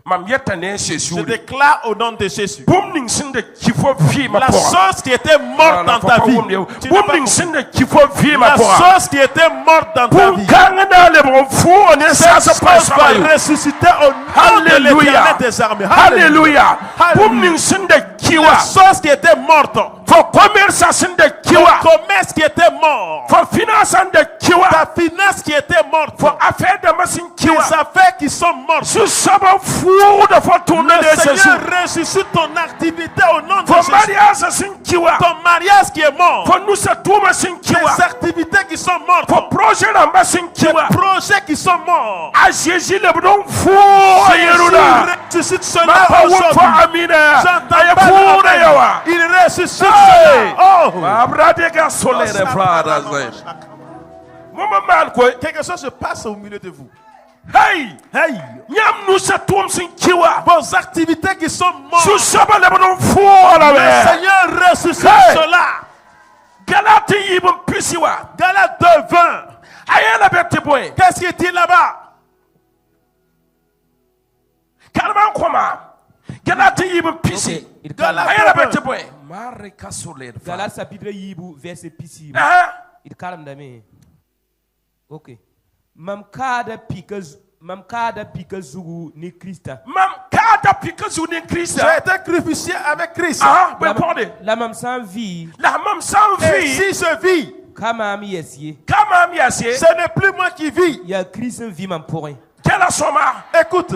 Je déclare au nom de Jésus. La La chose qui était morte dans ta vie. La chose qui était morte dans ta vie. Cette chose va ressusciter au nom de l'Éternel des armées. Alléluia. La chose qui était morte. Ton commerce qui était mort. Ta finance qui était morte. Les affaires qui sont mortes. Le Seigneur ressuscite ton activité au nom de Jésus. Ton mariage qui est mort. Les activités qui sont mortes. Les projets qui sont morts. Jésus ressuscite cela aujourd'hui. J'entends pas. Il ressuscite cela. Quelque chose se passe au milieu de vous. Hey! Vos activités qui sont mortes. Le Seigneur ressuscite cela. Galate 2:20. Qu'est-ce qu'il dit là-bas? Galate chapitre yibu verset pisi. Il calme dame. Ok. Mam kada pika zugu ni Christa. J'ai été crucifié avec Christ. La mam sans vie. Et si je vis, Kama mi yesiye. ce n'est plus moi qui vis. Ya Christ vie mam pourri. Écoute,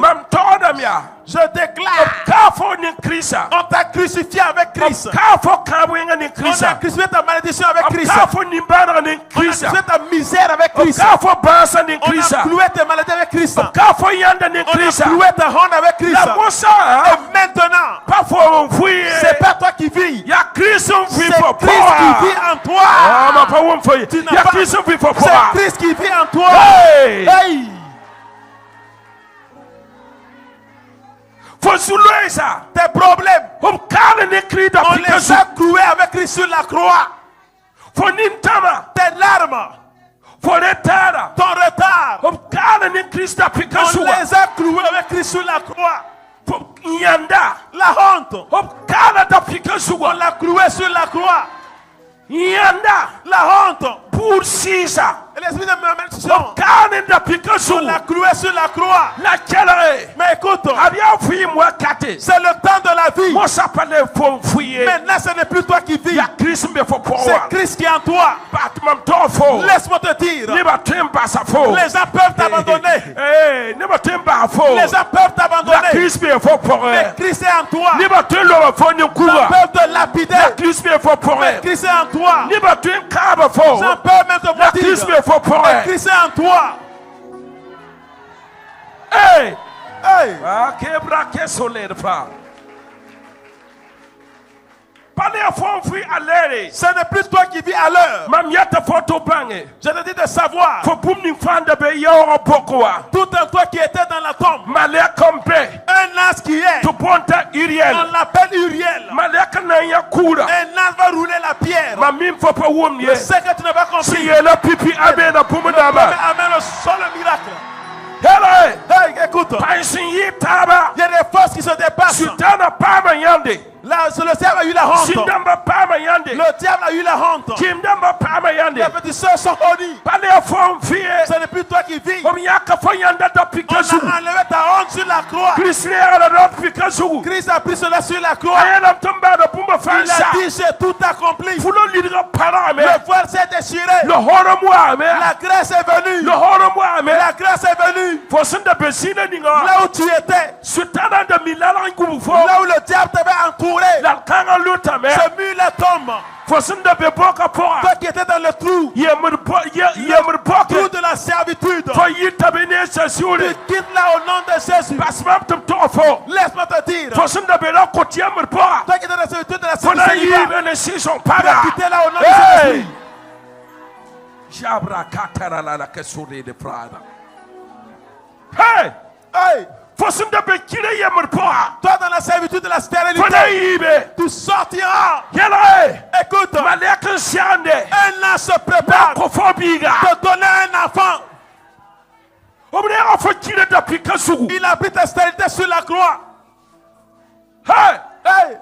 je déclare, on t'a crucifié avec Christ. On a crucifié ta malédiction avec Christ. On a crucifié ta misère avec Christ. On a cloué tes maladies avec Christ. On a cloué ta honte avec Christ. Et maintenant, c'est pas toi qui vis. C'est Christ qui vit en toi. Tu n'as pas... C'est Christ qui vit en toi. Hey! Tes problèmes, on les a cloués avec Christ sur la croix. Tes larmes, ton retard, on les a cloués avec Christ sur la croix. La honte, on l'a cloué sur la croix. La honte, pour 6 ans. Et l'esprit de malédiction, on l'a cloué sur la croix. Mais écoute, c'est le temps de la vie. Maintenant, ce n'est plus toi qui vis. C'est Christ qui est en toi. Laisse-moi te dire, les gens peuvent t'abandonner. Les gens peuvent t'abandonner. Mais Christ est en toi. Les gens peuvent te lapider. Mais Christ est en toi. Les gens peuvent même te maudire. Mais Christ est en toi. Hey! Hey! Ce n'est plus toi qui vis à l'heure. Je te dis de savoir. Tout un toi qui était dans la tombe. Un as qui est. On l'appelle Uriel. Un as va rouler la pierre. Je sais que tu n'as pas compris. Amen le seul miracle. Hey, écoute. Il y a des forces qui se dépassent. Là, le diable a eu la honte. Le diable a eu la honte. Les petits soeurs sont honnies. Ce n'est plus toi qui vis. On a enlevé ta honte sur la croix. Christ a pris cela sur la croix. Il a dit j'ai tout accompli. Le voile s'est déchiré. La grâce est venue. La grâce est venue. Là où tu étais. Là où le diable t'avait entouré. Ce mur la tombe. Toi qui étais dans le trou. Trou de la servitude. Tu quittes là au nom de Jésus. Laisse-moi te dire. Toi qui étais dans la servitude de la servitude. Tu vas quitter là au nom de Jésus. Hey! Hey! Toi dans la servitude de la stérilité, tu sortiras. Écoute, un an se prépare te donner un enfant. Il a pris ta stérilité sur la croix. Hey! Hey!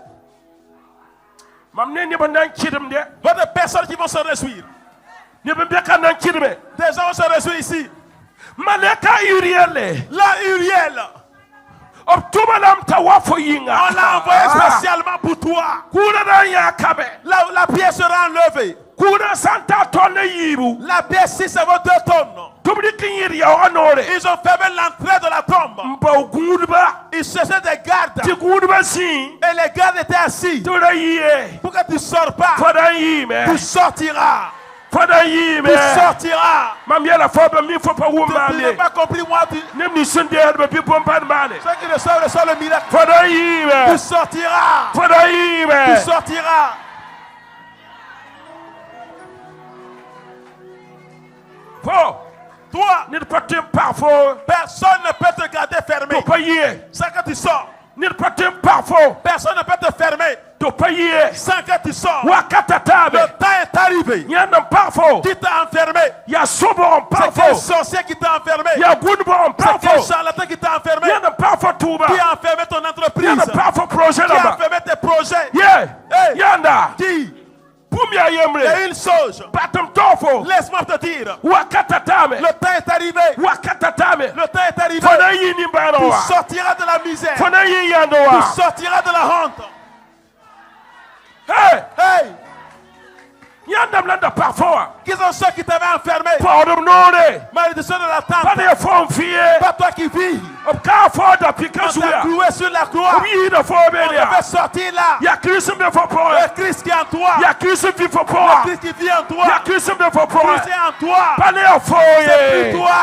Pas de personnes qui vont se réjouir. Des gens vont se réjouir ici. Là, Uriel. On l'a envoyé spécialement pour toi. La pièce sera enlevée. La pièce 6 vaut 2 tonnes. Ils ont fermé l'entrée de la tombe. Ils cherchaient des gardes. Et les gardes étaient assis. Pourquoi tu ne sors pas? Tu sortiras. Tu sortiras. Tu n'as pas compris, moi. Ceux qui reçoivent le miracle. Tu sortiras. Tu sortiras. Toi, personne ne peut te garder fermé. Sans que tu sors. Personne ne peut te fermer. Sans que tu sors. Le temps est arrivé. Qui t'a enfermé? C'est quel sorcier qui t'a enfermé? C'est quel charlatan qui t'a enfermé? Qui a enfermé ton entreprise? Qui a enfermé tes projets? Qui? Il y a une chose. Laisse-moi te dire. Le temps est arrivé. Le temps est arrivé. Tu sortiras de la misère. Tu sortiras de la honte. Hey! Hey! Qui sont ceux qui t'avaient enfermé? Malédiction de la tente. Pas toi qui vis. On t'a cloué sur la croix. On devait sortir là. Le Christ qui est en toi. Le Christ qui vit en toi. Le Christ est en toi. C'est plus toi.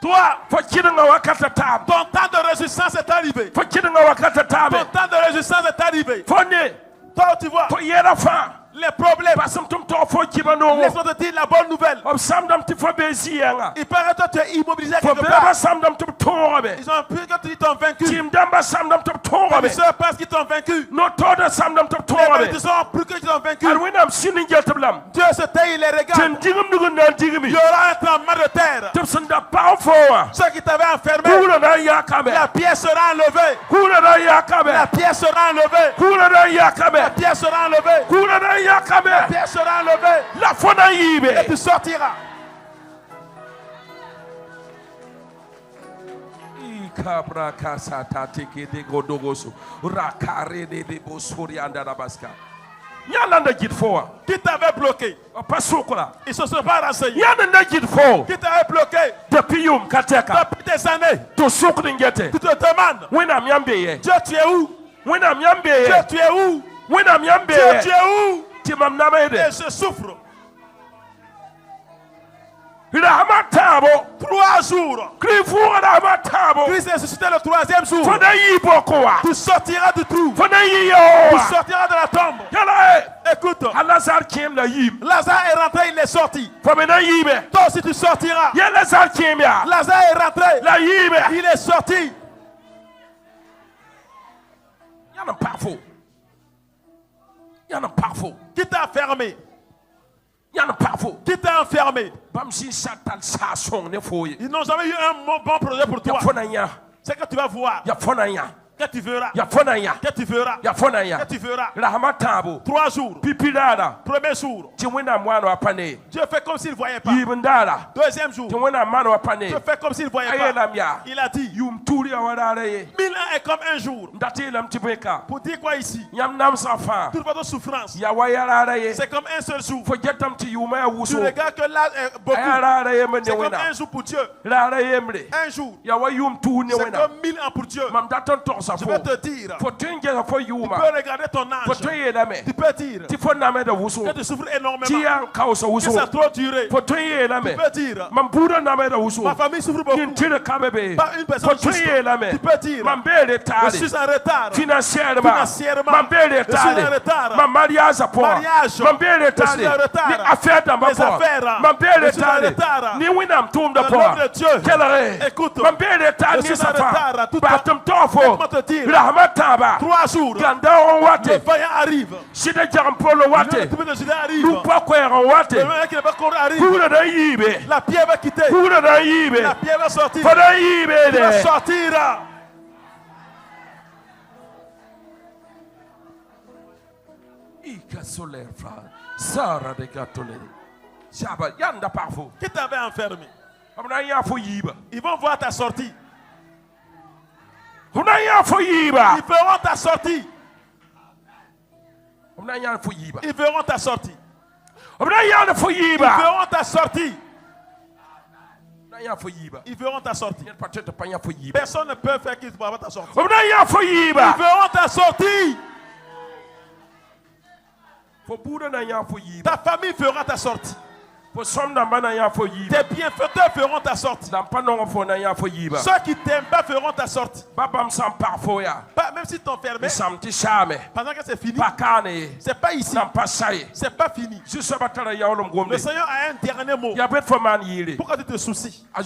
Toi, ton temps de résistance est arrivé. Ton temps de résistance est arrivé. Toi, tu vois les problèmes. Laisse-moi te dire la bonne nouvelle. Il paraît que tu es immobilisé quelque part. Ils ont pris que tu t'ont vaincu. Les sœurs pensent qu'ils t'ont vaincu. Les malédictions ont pris qu'ils t'ont vaincu. Dieu se tait, il les regarde. Il y aura un tremblement de terre. Ceux qui t'avaient enfermé, la pièce sera enlevée. La pièce sera enlevée. La pièce sera enlevée. La pièce sera enlevée. Et tu sortiras. Qui t'avait bloqué? Ils se sont pas renseignés. Qui t'avait bloqué? Depuis des années. Tu te demandes, Dieu, tu es où? Dieu, tu es où? Dieu, tu es où? Et je souffre. 3 jours. Christ est ressuscité le 3e jour. Tu sortiras du trou. Tu sortiras de la tombe. Écoute. Lazare est rentré, il est sorti. Toi aussi tu sortiras. Lazare est rentré. Il est sorti. Qui t'a fermé? Qui t'a enfermé? Ils n'ont jamais eu un bon projet pour toi. C'est que tu vas voir. Que tu verras. Que tu verras. Que tu verras. 3 jours. Premier jour. Dieu fait comme s'il ne voyait pas. 2e jour. Dieu fait comme s'il ne voyait pas. Il a dit 1000 ans est comme un jour. Pour dire quoi ici? Toute votre souffrance, c'est comme un seul jour. Tu regardes que là est beaucoup. C'est comme un jour pour Dieu. Un jour. C'est comme 1000 ans pour Dieu. Je vais te dire. Tu peux regarder ton âge. Tu peux dire que tu souffres énormément. Que ça a trop duré. Tu peux dire ma famille souffre beaucoup. Pas une personne juste. Tu peux dire je suis en retard. Financièrement. Je suis en retard. Mariage. Je suis en retard. Les affaires. Je suis en retard. Le nom de Dieu. Écoute. Je suis en retard. Tout retire. 3 jours. Le vaillant arrive. Sida Jampolo Wate. Le Judas arrive. Nous pas quoi en Wate. Le mec qui n'est pas encore arrive. La pierre va quitter. La pierre va sortir. Il va sortir. Ika solaire frère. Sarah de Gatolé. Chaba yanda parfo. Qui t'avait enfermé? Ils vont voir ta sortie. Ils verront ta sortie. Ils verront ta sortie. Ils verront ta sortie. Ils verront ta sortie. Personne ne peut faire qu'ils voient ta sortie. Ils verront ta sortie. Ta famille fera ta sortie. Tes bienfaiteurs feront ta sortie. Ceux qui t'aiment pas feront ta sortie. Même si t'enfermais, pendant que c'est fini, c'est pas ici. C'est pas fini. Le Seigneur a un dernier mot. Pourquoi tu te soucies? Le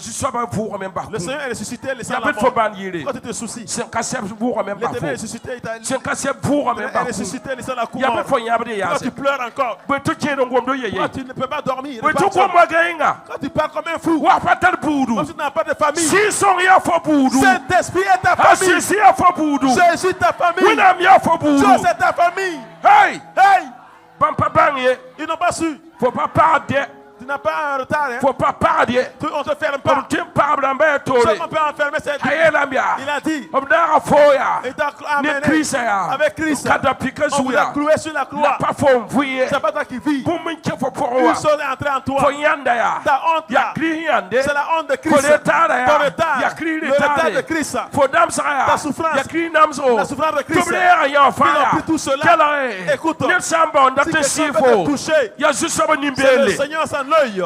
Seigneur est ressuscité, laissez la mort. Pourquoi tu te soucies? L'Éternel est ressuscité, est ressuscité, laissez la cour. Pourquoi tu pleures encore? Pourquoi tu ne peux pas dormir? Quand tu parles comme un fou, comme tu n'as pas de famille, Saint-Esprit est ta famille. Jésus est ta famille. Dieu c'est ta famille. Hey! Ils n'ont pas su. Faut pas perdre. Tu n'as pas un retard. Faut pas perdre. On ne te ferme pas. Seul on peut enfermer cette vie. Il a dit. Avec Christ. On vous a cloué sur la croix. C'est pas toi qui vis. Une chose est entrée en toi. Ta honte là. C'est la honte de Christ. Ton retard. Le retard de Christ. Ta souffrance. La souffrance de Christ. Ils ont pris tout cela. Écoute. Si quelqu'un peut te toucher, c'est le Seigneur sans l'œil.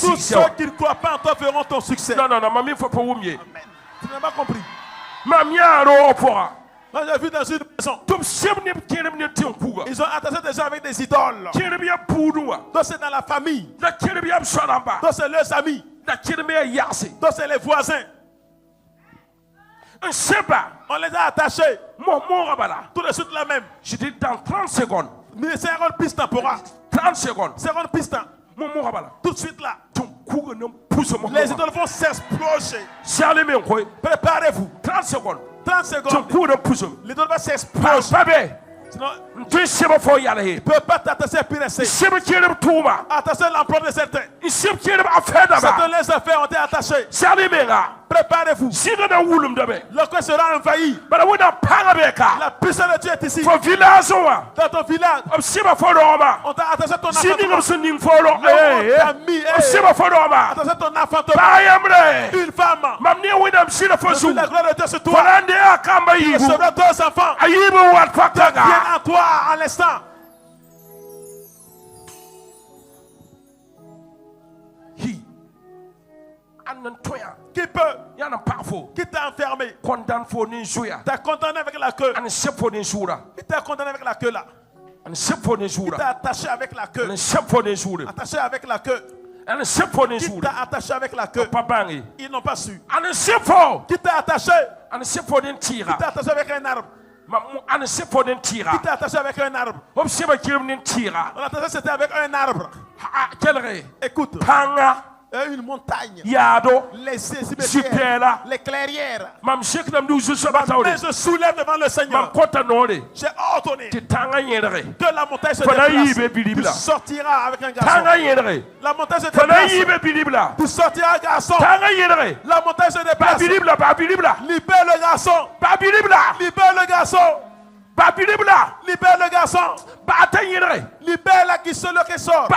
Tous ceux qui ne croient pas en toi feront ton succès. Non, Amen. Tu n'as pas compris. Moi, j'ai vu dans une maison. Ils ont attaché des gens avec des idoles. Donc c'est dans la famille. Donc c'est leurs amis. Donc c'est les voisins. On les a attachés. Tout de suite la même. Je dis dans 30 secondes. Mais c'est un piste temporaire. 30 secondes. C'est un piste. Tout de suite là. Les idoles vont s'exploser. Préparez-vous. 30 secondes. 30 secondes. L'idole va s'exploser. Sinon, tu ne peux pas t'attacher à pire essai. Attacher l'emploi de certains. Certains les affaires ont été attachées. Préparez-vous. Le corps sera envahi. La puissance de Dieu est ici. Dans ton village, on t'a attaché ton enfant. On t'a mis. Attaché ton enfant. Une femme. Je suis la gloire de Dieu sur toi. Tu recevras 2 enfants. Viens à toi à l'instant. Qui peut? Qui t'a enfermé? T'as condamné avec la queue. Qui t'a condamné avec la queue là? Qui t'a attaché avec la queue? Attaché avec la queue. Qui t'a attaché avec la queue? Ils n'ont pas su. Qui t'a attaché? Qui t'a attaché avec un arbre? Qui t'a attaché avec un arbre? On a attaché c'était avec un arbre. Écoute. Une montagne. Les cimetières. Les clairières. Mais je soulève devant le Seigneur. J'ai ordonné que la montagne se déplace. Tu sortiras avec un garçon. La montagne se déplace. Tu sortiras un garçon. La montagne se déplace. Libère le garçon. Libère le garçon. Libère le garçon. Libère la qui sort.